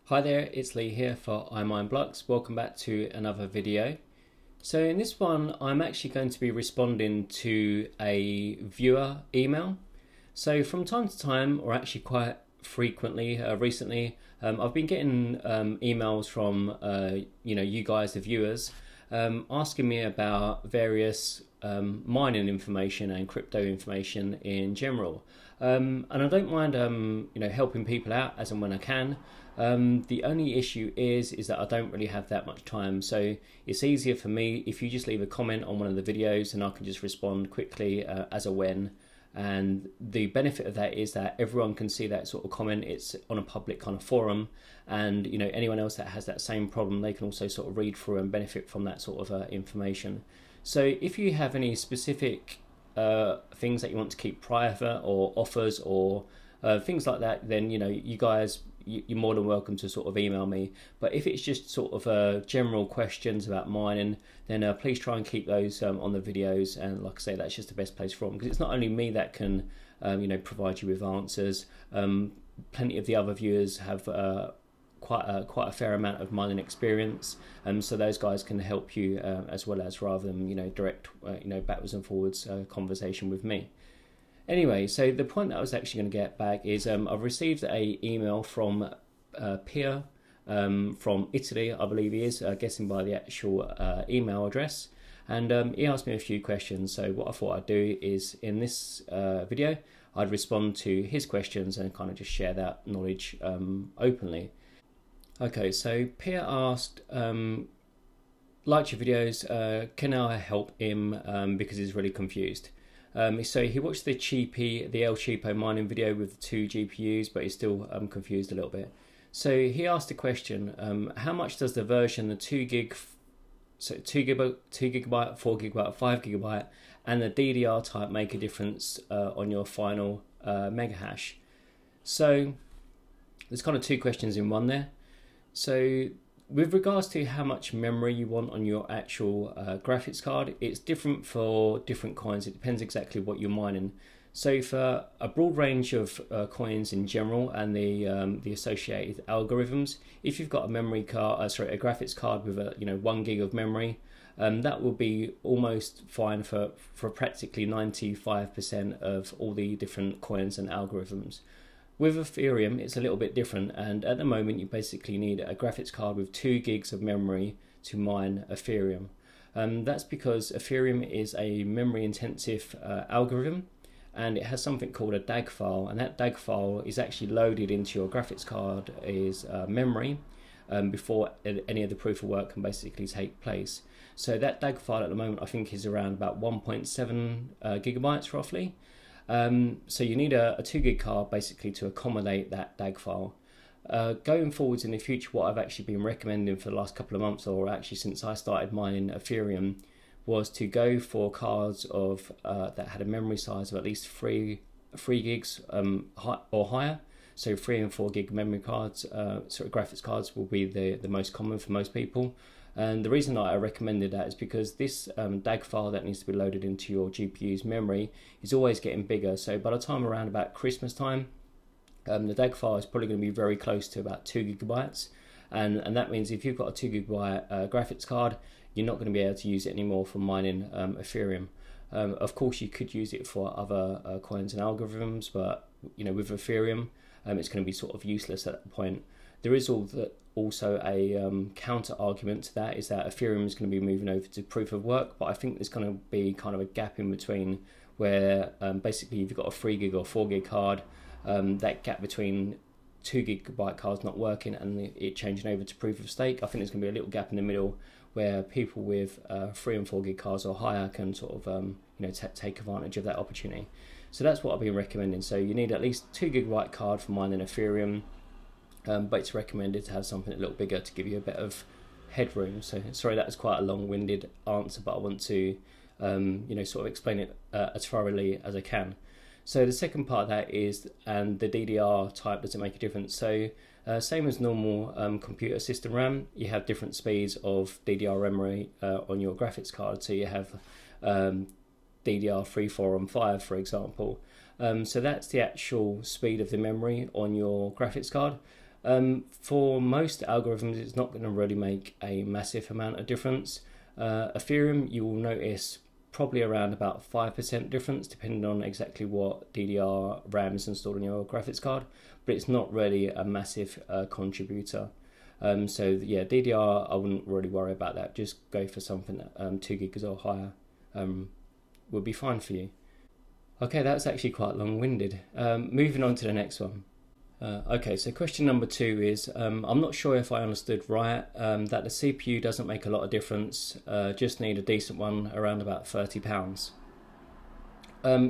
Hi there, it's Lee here for iMindBlocks. Welcome back to another video. So in this one, I'm actually going to be responding to a viewer email. So from time to time, or actually quite frequently recently, I've been getting emails from you guys, the viewers, asking me about various mining information and crypto information in general. And I don't mind helping people out as and when I can. The only issue is that I don't really have that much time, so it's easier for me if you just leave a comment on one of the videos and I can just respond quickly as a when. And the benefit of that is that everyone can see that sort of comment. It's on a public kind of forum, and anyone else that has that same problem, they can also sort of read through and benefit from that sort of information. So if you have any specific things that you want to keep private, or offers, or things like that, then you guys, you're more than welcome to sort of email me. But if it's just sort of general questions about mining, then please try and keep those on the videos. And like I say, that's just the best place for them, because it's not only me that can provide you with answers. Plenty of the other viewers have quite a fair amount of mining experience, so those guys can help you as well, as rather than direct backwards and forwards conversation with me. Anyway, so the point that I was actually going to get back is I've received a email from Pierre from Italy, I believe he is, guessing by the actual email address, and he asked me a few questions. So what I thought I'd do is, in this video, I'd respond to his questions and kind of just share that knowledge openly. Okay, so Pierre asked, liked your videos, can I help him because he's really confused. So he watched the El Cheapo mining video with the 2 GPUs, but he's still confused a little bit. So he asked a question: how much does the version, the 2 gigabyte, 4 gigabyte, 5 gigabyte, and the DDR type make a difference on your final mega hash? So there's kind of 2 questions in one there. So with regards to how much memory you want on your actual graphics card, it's different for different coins. It depends exactly what you're mining. So for a broad range of coins in general, and the associated algorithms, if you've got a memory card, a graphics card with a 1 gig of memory, that will be almost fine for practically 95% of all the different coins and algorithms. With Ethereum, it's a little bit different, and at the moment you basically need a graphics card with 2 gigs of memory to mine Ethereum. That's because Ethereum is a memory intensive algorithm, and it has something called a DAG file, and that DAG file is actually loaded into your graphics card as memory before any of the proof of work can basically take place. So that DAG file at the moment, I think, is around about 1.7 gigabytes roughly. So you need a 2 gig card basically to accommodate that DAG file. Going forwards in the future, what I've actually been recommending for the last couple of months, or actually since I started mining Ethereum, was to go for cards of that had a memory size of at least 3 gigs or higher. So 3 and 4 gig memory cards, graphics cards, will be the most common for most people. And the reason that I recommended that is because this DAG file that needs to be loaded into your GPU's memory is always getting bigger. So by the time around about Christmas time, the DAG file is probably going to be very close to about 2 gigabytes. And that means if you've got a 2 gigabyte graphics card, you're not going to be able to use it anymore for mining Ethereum. Of course, you could use it for other coins and algorithms, but with Ethereum, it's going to be sort of useless at that point. There is also a counter argument to that, is that Ethereum is going to be moving over to proof of work, but I think there's going to be kind of a gap in between where basically if you've got a 3 gig or 4 gig card, that gap between 2 gigabyte cards not working and it changing over to proof of stake, I think there's going to be a little gap in the middle where people with 3 and 4 gig cards or higher can sort of take advantage of that opportunity. So that's what I've been recommending. So you need at least 2 gigabyte card for mining Ethereum. But it's recommended to have something a little bigger to give you a bit of headroom. So sorry, that was quite a long-winded answer, but I want to sort of explain it as thoroughly as I can. So the second part of that is, and the DDR type, does it make a difference? So same as normal computer system RAM, you have different speeds of DDR memory on your graphics card. So you have DDR3, 4 and 5, for example. So that's the actual speed of the memory on your graphics card. For most algorithms, it's not going to really make a massive amount of difference. Ethereum, you will notice probably around about 5% difference, depending on exactly what DDR RAM is installed on your graphics card, but it's not really a massive contributor. So yeah, DDR, I wouldn't really worry about that. Just go for something that 2 gigs or higher would be fine for you. Okay, that's actually quite long-winded. Moving on to the next one. Okay, so question number 2 is, I'm not sure if I understood right, that the CPU doesn't make a lot of difference, just need a decent one around about £30.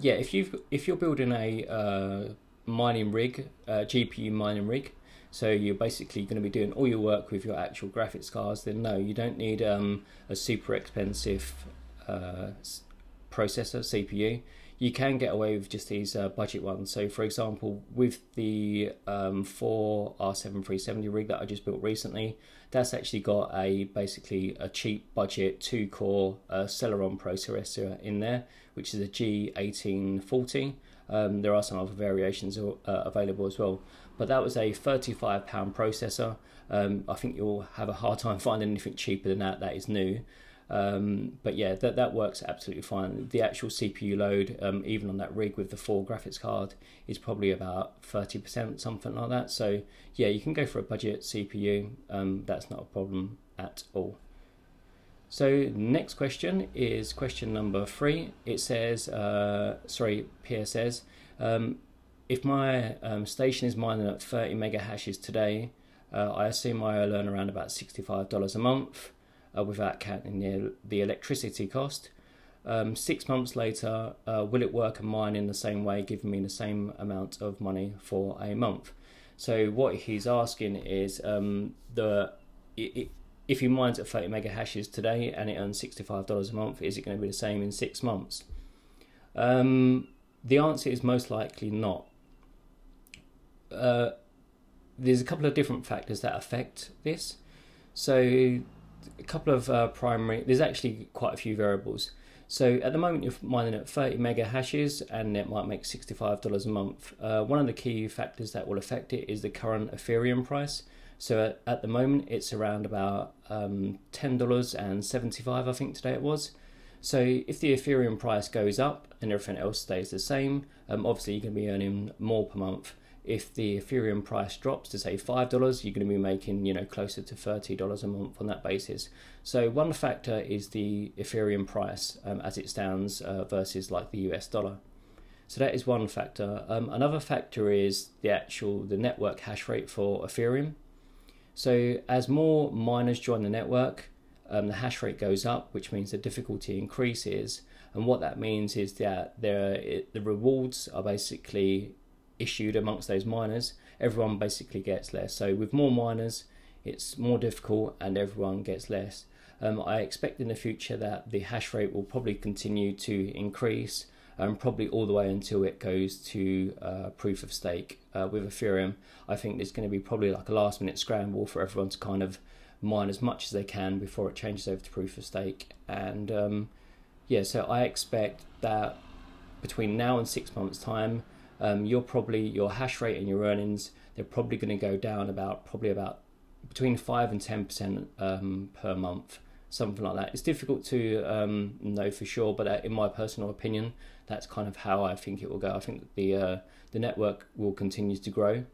Yeah, if you're building a mining rig, GPU mining rig, so you're basically going to be doing all your work with your actual graphics cards, then no, you don't need a super expensive processor, CPU. You can get away with just these budget ones. So for example, with the 4 R7 rig that I just built recently, that's actually got basically a cheap budget 2-core Celeron processor in there, which is a G1840. There are some other variations available as well, but that was a £35 processor. I think you'll have a hard time finding anything cheaper than that. That is new. But yeah, that works absolutely fine. The actual CPU load, even on that rig with the 4 graphics card, is probably about 30%, something like that. So yeah, you can go for a budget CPU. That's not a problem at all. So next question is question number 3. It says, Pierre says, if my station is mining at 30 mega hashes today, I assume I'll earn around about $65 a month. Without counting the electricity cost. 6 months later, will it work and mine in the same way, giving me the same amount of money for a month? So what he's asking is, if he mines at 30 mega hashes today and it earns $65 a month, is it going to be the same in 6 months? The answer is most likely not. There's a couple of different factors that affect this. So a couple of there's actually quite a few variables. So at the moment you're mining at 30 mega hashes and it might make $65 a month. One of the key factors that will affect it is the current Ethereum price. So at the moment it's around about $10.75, I think today it was. So if the Ethereum price goes up and everything else stays the same, obviously you're going to be earning more per month. If the Ethereum price drops to say $5, you're going to be making, closer to $30 a month on that basis. So one factor is the Ethereum price as it stands versus like the US dollar. So that is one factor. Another factor is the network hash rate for Ethereum. So as more miners join the network, the hash rate goes up, which means the difficulty increases. And what that means is that the rewards are basically issued amongst those miners. Everyone basically gets less. So with more miners, it's more difficult and everyone gets less. I expect in the future that the hash rate will probably continue to increase, probably all the way until it goes to proof of stake with Ethereum. I think there's going to be probably like a last minute scramble for everyone to kind of mine as much as they can before it changes over to proof of stake. And yeah, so I expect that between now and 6 months time, your hash rate and your earnings, they're probably going to go down about between 5 and 10% per month, something like that. It's difficult to know for sure, but in my personal opinion, that's kind of how I think it will go. I think the network will continue to grow,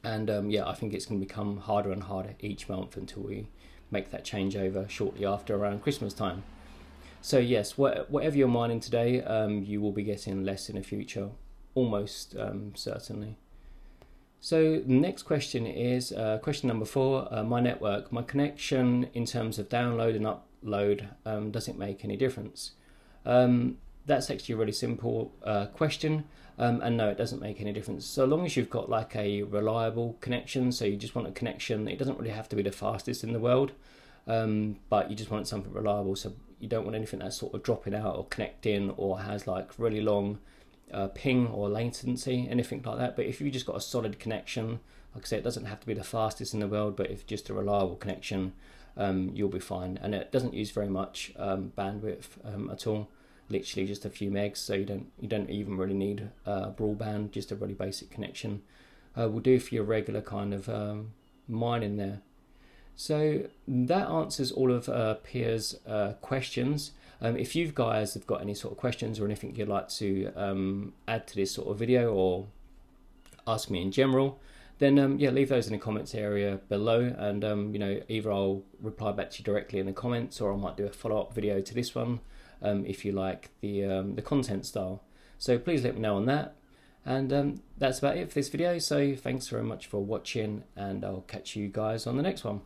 and yeah, I think it's going to become harder and harder each month until we make that changeover shortly after around Christmas time. So yes, whatever you're mining today, you will be getting less in the future. Almost certainly. So the next question is question number 4. My network, my connection in terms of download and upload, does it make any difference? That's actually a really simple question, and no, it doesn't make any difference. So long as you've got like a reliable connection, so you just want a connection, it doesn't really have to be the fastest in the world, but you just want something reliable. So you don't want anything that's sort of dropping out or connecting or has like really long ping or latency, anything like that. But if you've just got a solid connection, like I say, it doesn't have to be the fastest in the world, but if just a reliable connection, you'll be fine. And it doesn't use very much bandwidth at all, literally just a few megs, so you don't even really need broadband, just a really basic connection will do for your regular kind of mining there. So that answers all of Pia's questions. If you guys have got any sort of questions or anything you'd like to add to this sort of video or ask me in general, then yeah, leave those in the comments area below, and you know, either I'll reply back to you directly in the comments, or I might do a follow-up video to this one if you like the content style. So please let me know on that. And that's about it for this video. So thanks very much for watching, and I'll catch you guys on the next one.